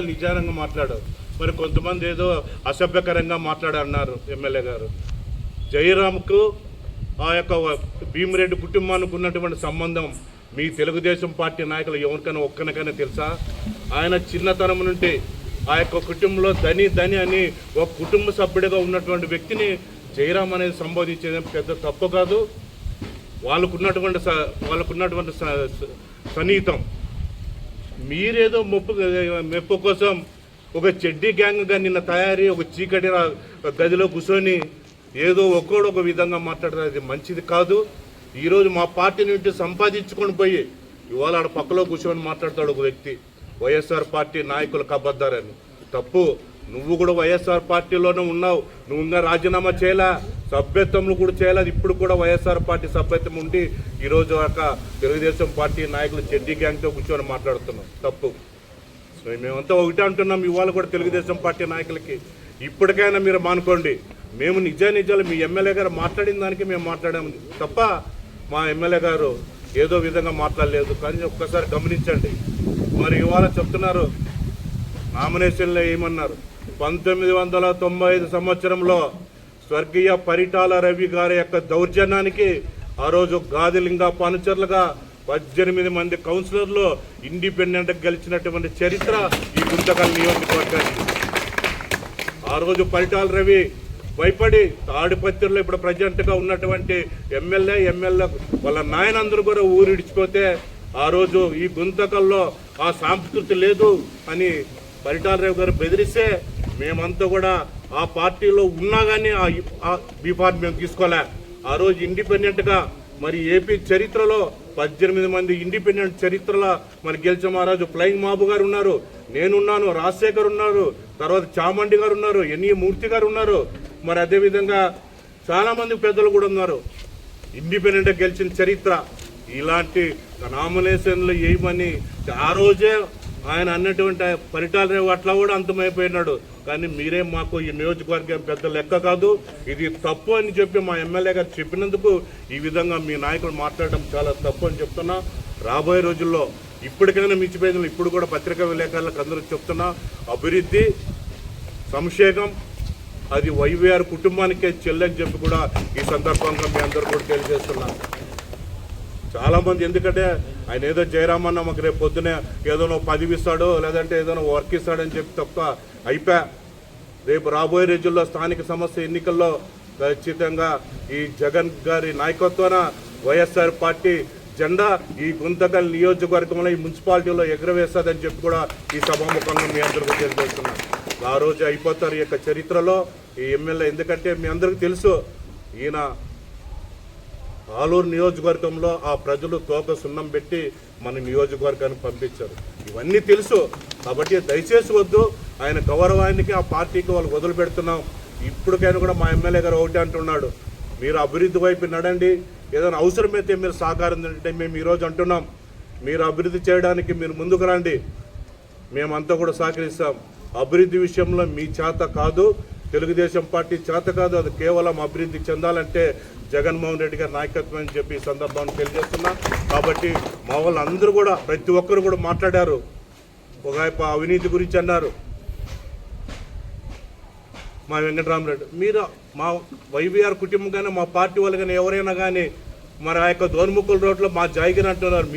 నిజానంగా మాట్లాడారు. మరి కొంతమంది ఏదో అసభ్యకరంగా మాట్లాడన్నారు ఎమ్మెల్యే గారు. జయరామ్కు ఆ యొక్క భీమిరెడ్డి కుటుంబానికి ఉన్నటువంటి సంబంధం మీ తెలుగుదేశం పార్టీ నాయకులు ఎవరికైనా ఒక్కరికైనా తెలుసా? ఆయన చిన్నతనం నుండి ఆ యొక్క కుటుంబంలో ధని అని ఒక కుటుంబ సభ్యుడిగా ఉన్నటువంటి వ్యక్తిని జయరామ్ అనేది సంబోధించేది పెద్ద తప్పు కాదు. వాళ్ళకున్నటువంటి సన్నిహితం మీరేదో మెప్పు కోసం ఒక చెడ్డీ గ్యాంగ్గా నిన్న తయారీ ఒక చీకటి గదిలో కూర్చొని ఏదో ఒక్కోడు ఒక విధంగా మాట్లాడతారు. అది మంచిది కాదు. ఈరోజు మా పార్టీ నుండి సంపాదించుకొని పోయి ఇవాళ ఆడ పక్కలో కూర్చొని మాట్లాడతాడు ఒక వ్యక్తి, వైఎస్ఆర్ పార్టీ నాయకులు కబద్దారని. తప్పు. నువ్వు కూడా వైఎస్ఆర్ పార్టీలోనే ఉన్నావు. నువ్వు ఇంకా రాజీనామా చేయలే, సభ్యత్వంలో కూడా చేయలేదు. ఇప్పుడు కూడా వైఎస్ఆర్ పార్టీ సభ్యత్వం ఉండి ఈరోజు ఒక తెలుగుదేశం పార్టీ నాయకులు చెడ్డీ గ్యాంగ్తో కూర్చొని మాట్లాడుతున్నాం. తప్పు. సో మేమంతా ఒకటే అంటున్నాం ఇవాళ కూడా తెలుగుదేశం పార్టీ నాయకులకి, ఇప్పటికైనా మీరు మానుకోండి. మేము నిజాలు మీ ఎమ్మెల్యే గారు మాట్లాడిన దానికి మేము మాట్లాడాము తప్ప మా ఎమ్మెల్యే గారు ఏదో విధంగా మాట్లాడలేదు. కానీ ఒక్కసారి గమనించండి. మరి ఇవాళ చెప్తున్నారు నామినేషన్లో ఏమన్నారు, 1995 సంవత్సరంలో స్వర్గీయ పరిటాల రవి గారి యొక్క దౌర్జన్యానికి ఆ రోజు గాదిలింగ పానుచర్లుగా 18 మంది కౌన్సిలర్లు ఇండిపెండెంట్గా గెలిచినటువంటి చరిత్ర ఈ గుంతకల్ నియోజకవర్గానికి. ఆ రోజు పరిటాల రవి భయపడి తాడిపత్రిలో ఇప్పుడు ప్రజెంట్గా ఉన్నటువంటి ఎమ్మెల్యే వాళ్ళ నాయనందరూ కూడా ఊరిడిచిపోతే ఆ రోజు ఈ గుంతకల్లో ఆ సంస్కృతి లేదు అని పరిటాల రవి గారు బెదిరిస్తే మేమంతా కూడా ఆ పార్టీలో ఉన్నా కానీ ఆ బీఫార్మ్ మేము తీసుకోలే. ఆ రోజు ఇండిపెండెంట్గా మరి ఏపీ చరిత్రలో 18 మంది ఇండిపెండెంట్ చరిత్రలో మరి గెలిచిన మహారాజు ఫ్లయింగ్ మాబు గారు ఉన్నారు, నేనున్నాను, రాజశేఖర్ ఉన్నారు, తర్వాత చామండి గారు ఉన్నారు, ఎన్ఈ మూర్తి గారు ఉన్నారు. మరి అదేవిధంగా చాలామంది పెద్దలు కూడా ఉన్నారు. ఇండిపెండెంట్గా గెలిచిన చరిత్ర. ఇలాంటి నామినేషన్లు వేయమని ఆ రోజే ఆయన అన్నటువంటి పరిటాల రేవు అట్లా కూడా అంతమైపోయినాడు. కానీ మీరే మాకు ఈ నియోజకవర్గం పెద్ద లెక్క కాదు, ఇది తప్పు అని చెప్పి మా ఎమ్మెల్యే గారు చెప్పినందుకు ఈ విధంగా మీ నాయకులు మాట్లాడడం చాలా తప్పు అని చెప్తున్నా. రాబోయే రోజుల్లో ఇప్పటికైనా మించిపోయింది. ఇప్పుడు కూడా పత్రికా విలేకరులకు అందరూ చెప్తున్నా, అభివృద్ధి సంక్షేమం అది వైవీఆర్ కుటుంబానికే చెల్లని చెప్పి కూడా ఈ సందర్భంగా మీ అందరూ కూడా తెలియజేస్తున్నా. చాలామంది ఎందుకంటే ఆయన ఏదో జయరామన్న మాకు రేపు పొద్దునే ఏదైనా పదవి ఇస్తాడో లేదంటే ఏదైనా వర్క్ ఇస్తాడని చెప్పి తప్ప అయిపోయా. రేపు రాబోయే రోజుల్లో స్థానిక సంస్థ ఎన్నికల్లో ఖచ్చితంగా ఈ జగన్ గారి నాయకత్వాన వైఎస్ఆర్ పార్టీ జెండా ఈ గుంతకల్ నియోజకవర్గంలో ఈ మున్సిపాలిటీలో ఎగురవేస్తుందని చెప్పి కూడా ఈ సభాముఖంగా మీ అందరికీ తెలియజేస్తున్నారు. ఆ రోజు అయిపోతారు ఈ యొక్క చరిత్రలో ఈ ఎమ్మెల్యే. ఎందుకంటే మీ అందరికీ తెలుసు ఈయన ఆలూరు నియోజకవర్గంలో ఆ ప్రజలు తోక సున్నం పెట్టి మన నియోజకవర్గానికి పంపించారు. ఇవన్నీ తెలుసు. కాబట్టి దయచేసి వద్దు. ఆయన గౌరవానికి ఆ పార్టీకి వాళ్ళు వదిలిపెడుతున్నాం. ఇప్పటికైనా కూడా మా ఎమ్మెల్యే గారు ఒకటి అంటున్నాడు, మీరు అభివృద్ధి వైపు నడండి, ఏదైనా అవసరమైతే మీరు సహకారం అంటే మేము ఈరోజు అంటున్నాం, మీరు అభివృద్ధి చేయడానికి మీరు ముందుకు రండి, మేమంతా కూడా సహకరిస్తాం. అభివృద్ధి విషయంలో మీ చేత కాదు, తెలుగుదేశం పార్టీ చేత కాదు, అది కేవలం అభివృద్ధి చెందాలంటే జగన్మోహన్ రెడ్డి గారి నాయకత్వం అని చెప్పి ఈ సందర్భాన్ని తెలియజేస్తున్నా. కాబట్టి మా వాళ్ళందరూ కూడా ప్రతి ఒక్కరు కూడా మాట్లాడారు. ఒక అవినీతి గురించి అన్నారు మా వెంకటరామరెడ్డి. మీరు మా వైవీఆర్ కుటుంబం కానీ మా పార్టీ వాళ్ళు కానీ ఎవరైనా కానీ మరి ఆ యొక్క దోర్ముక్కుల రోడ్లో మా జాయిగిరి అంటున్నారు. మీ